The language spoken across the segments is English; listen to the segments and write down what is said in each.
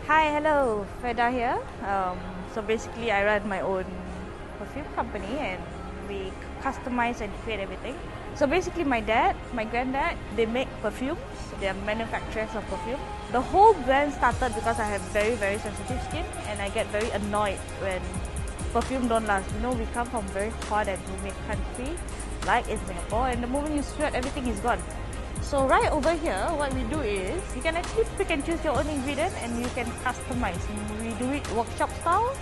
Hi, hello, Freda here. So basically, I run my own perfume company, and we customize and create everything. So basically, my dad, my granddad, they make perfumes. They are manufacturers of perfume. The whole brand started because I have very sensitive skin, and I get very annoyed when perfume don't last. You know, we come from very hot and humid country, like in Singapore, and the moment you sweat, everything is gone. So right over here, what we do is, you can actually pick and choose your own ingredient and you can customize. We do it workshop style,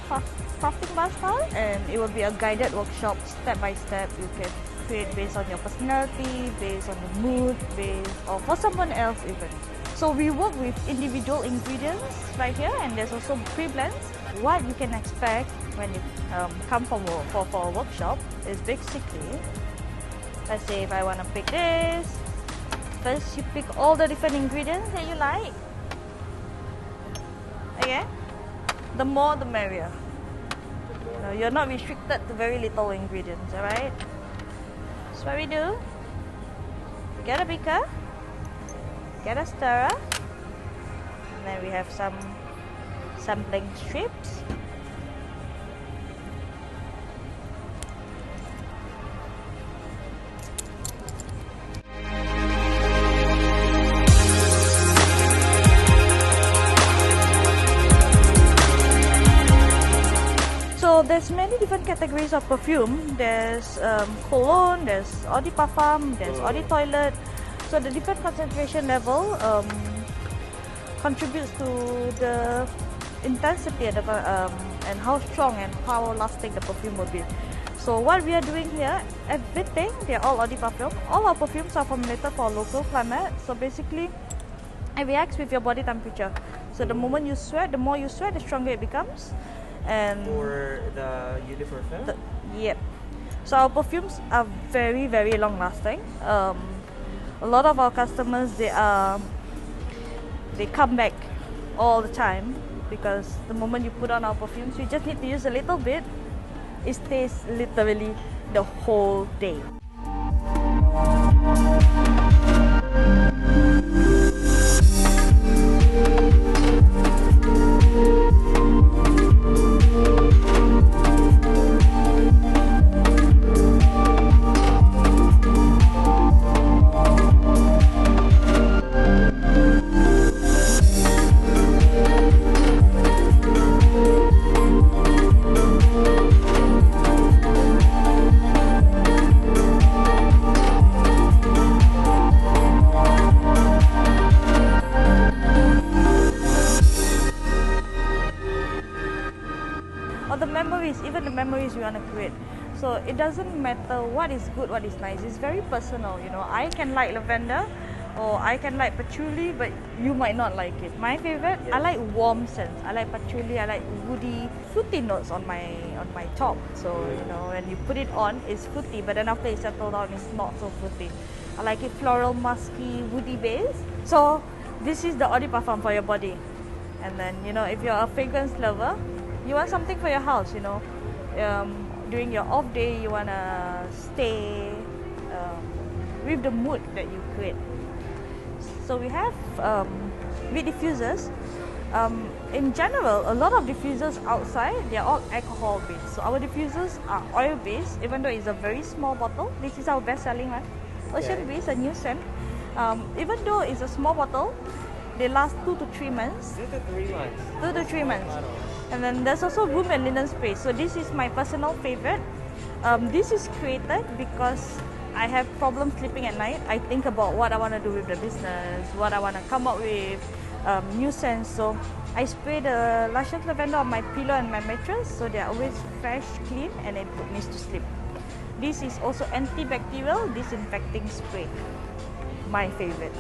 crafting bar style, and it will be a guided workshop, step by step. You can create based on your personality, based on your mood, or for someone else even. So we work with individual ingredients right here, and there's also pre-blends. What you can expect when you come for a workshop is basically, let's say if I want to pick this, first, you pick all the different ingredients that you like. Okay? The more, the merrier. No, you're not restricted to very little ingredients, alright? So what we do, get a beaker, get a stirrer, and then we have some sampling strips. So there's many different categories of perfume. There's cologne, there's Eau de Parfum, there's Eau de Toilette. So the different concentration level contributes to the intensity and how strong and how lasting the perfume will be. So what we are doing here, everything, they're all Eau de Parfum. All our perfumes are formulated for local climate. So basically, it reacts with your body temperature. So the moment you sweat, the more you sweat, the stronger it becomes. And for the Eau de Parfum? Yep. So our perfumes are very long lasting. A lot of our customers, they come back all the time because the moment you put on our perfumes, you just need to use a little bit. It stays literally the whole day. Or the memories, even the memories we want to create. So it doesn't matter what is good, what is nice. It's very personal, you know. I can like lavender or I can like patchouli, but you might not like it. My favorite, yes. I like warm scents. I like patchouli, I like woody, fruity notes on my top. So, you know, when you put it on, it's fruity, but then after it settles down, it's not so fruity. I like it floral, musky, woody base. So this is the Eau de Parfum for your body. And then, you know, if you're a fragrance lover, you want something for your house, you know. During your off day, you want to stay with the mood that you create. So we have with diffusers. In general, a lot of diffusers outside, they are all alcohol based. So our diffusers are oil based, even though it's a very small bottle. This is our best selling one. Ocean Breeze, a new scent. Even though it's a small bottle, they last 2 to 3 months. 2 to 3 months. 2 to 3 months. And then there's also room and linen spray. So this is my personal favorite. This is created because I have problems sleeping at night. I think about what I want to do with the business, what I want to come up with, new scents. So I spray the luscious lavender on my pillow and my mattress, so they're always fresh, clean, and it put me to sleep. This is also antibacterial disinfecting spray. My favorite.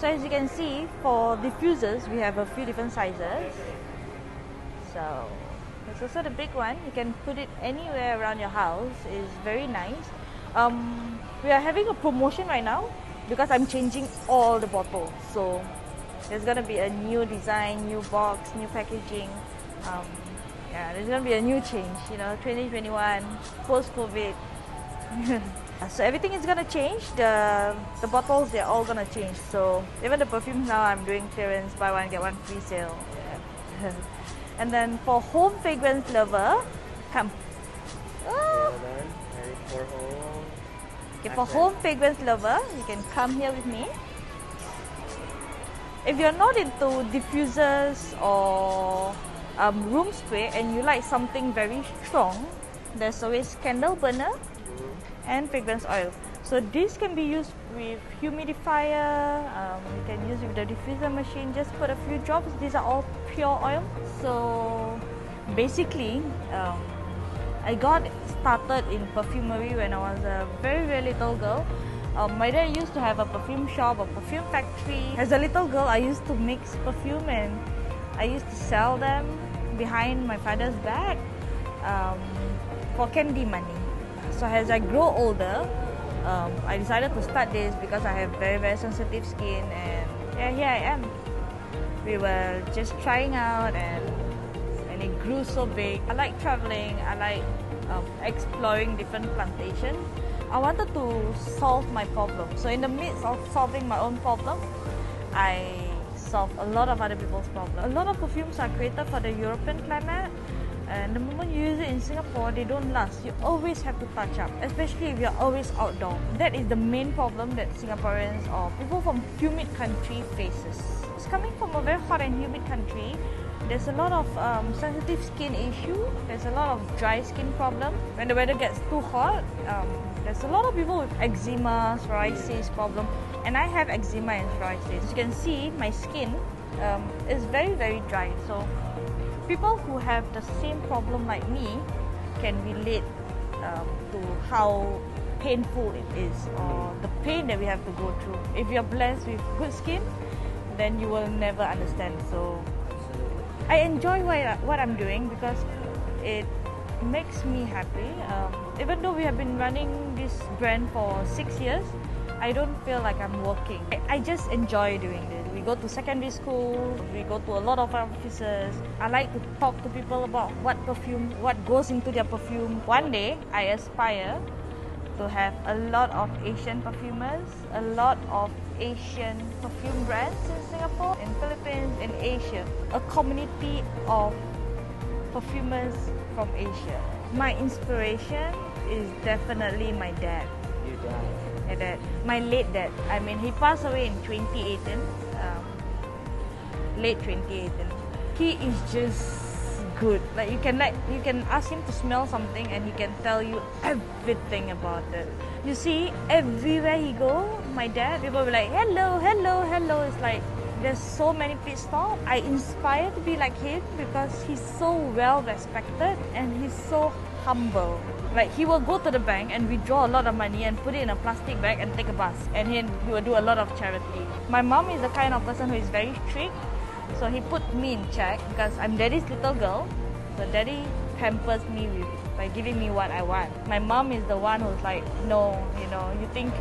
So as you can see, for diffusers, we have a few different sizes. So there's also the big one. You can put it anywhere around your house. It's very nice. We are having a promotion right now because I'm changing all the bottles. So there's gonna be a new design, new box, new packaging. Yeah, there's gonna be a new change. 2021, post-COVID. So everything is gonna change. The bottles, they're all gonna change. So even the perfumes now, I'm doing clearance, buy one get one free sale. Yeah. And then for home fragrance lover, come. Okay, for home fragrance lover, you can come here with me. If you're not into diffusers or room spray and you like something very strong, there's always candle burner and fragrance oil. So this can be used with humidifier, you can use with the diffuser machine, just put a few drops. These are all pure oil. So basically, I got started in perfumery when I was a very, very little girl. My dad used to have a perfume shop, a perfume factory. As a little girl, I used to mix perfume and I used to sell them behind my father's back for candy money. So as I grow older, I decided to start this because I have very, very sensitive skin, and yeah, here I am. We were just trying out and it grew so big. I like traveling, I like exploring different plantations. I wanted to solve my problem. So in the midst of solving my own problem, I solved a lot of other people's problems. A lot of perfumes are created for the European climate. And the moment you use it in Singapore, they don't last. You always have to touch up, especially if you're always outdoor. That is the main problem that Singaporeans or people from humid country faces. It's coming from a very hot and humid country. There's a lot of sensitive skin issue. There's a lot of dry skin problem. When the weather gets too hot, there's a lot of people with eczema, psoriasis problem. And I have eczema and psoriasis. As you can see, my skin is very, very dry. So people who have the same problem like me can relate to how painful it is, or the pain that we have to go through. If you're blessed with good skin, then you will never understand. So I enjoy what I'm doing because it makes me happy. Even though we have been running this brand for 6 years, I don't feel like I'm working. I just enjoy doing this. We go to secondary school, we go to a lot of offices. I like to talk to people about what goes into their perfume. One day, I aspire to have a lot of Asian perfumers, a lot of Asian perfume brands in Singapore, in Philippines, in Asia. A community of perfumers from Asia. My inspiration is definitely my dad. Your dad? My dad. My late dad. I mean, he passed away in 2018. Late 2018. He is just good. Like you can ask him to smell something and he can tell you everything about it. You see, everywhere he go, my dad, people will be like, hello, hello, hello. It's like there's so many pit stops. I inspire to be like him because he's so well respected and he's so humble. Like he will go to the bank and withdraw a lot of money and put it in a plastic bag and take a bus, and he will do a lot of charity. My mom is the kind of person who is very strict, so he put me in check because I'm daddy's little girl. So daddy pampers me by giving me what I want. My mom is the one who's like, no, you think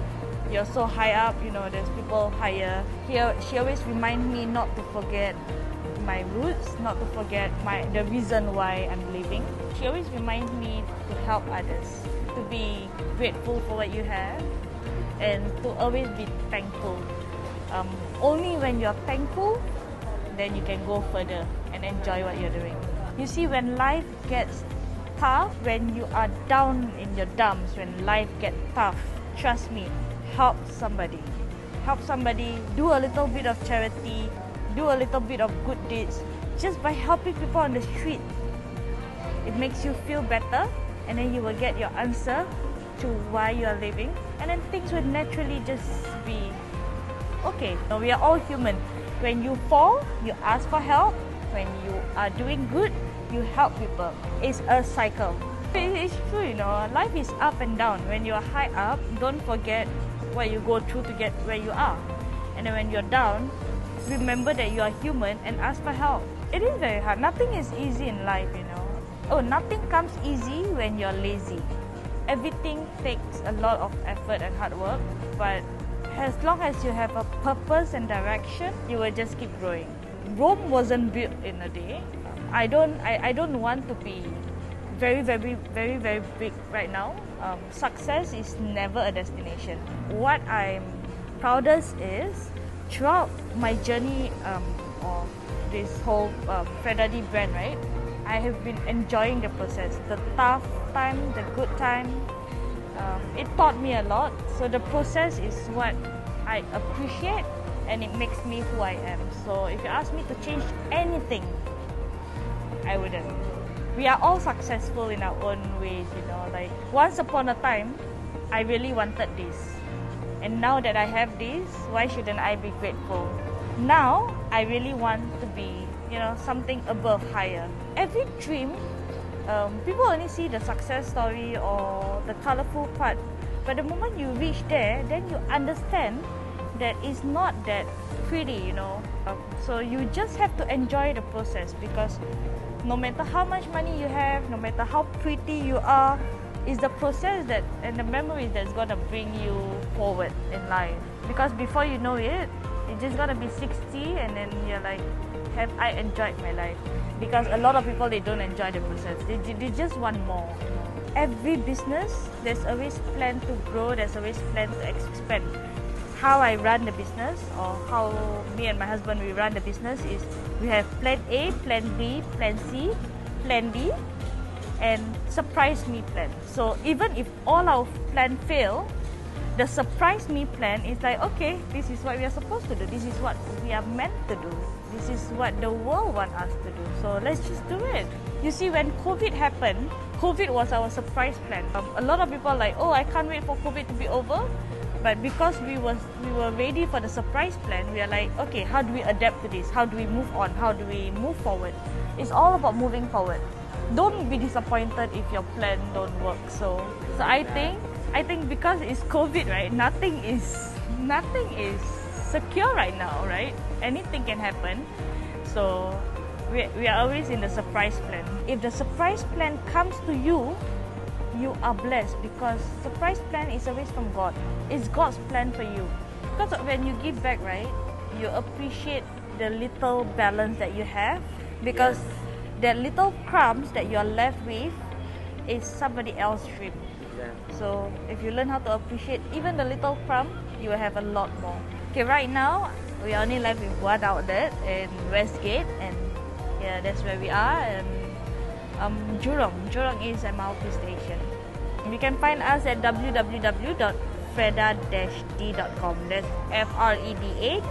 you're so high up, there's people higher. She always reminds me not to forget my roots, not to forget the reason why I'm living. She always reminds me to help others, to be grateful for what you have, and to always be thankful. Only when you're thankful, then you can go further and enjoy what you're doing. You see, when life gets tough, when you are down in your dumps, when life gets tough, trust me, help somebody. Help somebody, do a little bit of charity, do a little bit of good deeds. Just by helping people on the street, it makes you feel better, and then you will get your answer to why you are living, and then things will naturally just be okay. We are all human. When you fall, you ask for help. When you are doing good, you help people. It's a cycle. It's true, life is up and down. When you are high up, don't forget what you go through to get where you are. and then when you're down, remember that you are human and ask for help. It is very hard. Nothing is easy in life, you know. Oh, nothing comes easy when you're lazy. Everything takes a lot of effort and hard work, but as long as you have a purpose and direction, you will just keep growing. Rome wasn't built in a day. I don't want to be very big right now. Success is never a destination. What I'm proudest is throughout my journey of this whole Freda D brand, right? I have been enjoying the process, the tough time, the good time. It taught me a lot. So the process is what I appreciate, and it makes me who I am. So if you ask me to change anything, I wouldn't. We are all successful in our own ways, you know. Like once upon a time, I really wanted this, and now that I have this, why shouldn't I be grateful? Now I really want to be, you know, something above, higher. Every dream, people only see the success story or the colorful part, but the moment you reach there, then you understand that it's not that pretty, you know. So you just have to enjoy the process, because no matter how much money you have, no matter how pretty you are, it's the process that and the memories that's gonna bring you forward in life. Because before you know it, you're just gonna be 60 and then you're like, have I enjoyed my life? Because a lot of people, they don't enjoy the process. They just want more. Every business, there's always plan to grow, there's always plan to expand. How I run the business, or how me and my husband we run the business, is we have plan A, plan B, plan C, plan D, and surprise me plan. So even if all our plan fail, the surprise me plan is like, okay, this is what we are supposed to do. This is what we are meant to do. This is what the world wants us to do. So let's just do it. You see, when COVID happened, COVID was our surprise plan. A lot of people are like, oh, I can't wait for COVID to be over. But because we were ready for the surprise plan, we are like, okay, how do we adapt to this? How do we move on? How do we move forward? It's all about moving forward. Don't be disappointed if your plan don't work. So I think because it's COVID, right? Nothing is secure right now, right? Anything can happen. So we are always in the surprise plan. If the surprise plan comes to you, you are blessed, because surprise plan is always from God. It's God's plan for you. Because when you give back, right, you appreciate the little balance that you have, because the little crumbs that you're left with is somebody else's dream. So if you learn how to appreciate even the little crumb, you will have a lot more. Okay, right now we are only left with one outlet in Westgate, and yeah, that's where we are. And Jurong is MRT station. You can find us at www.freda-d.com. That's freda-d.com.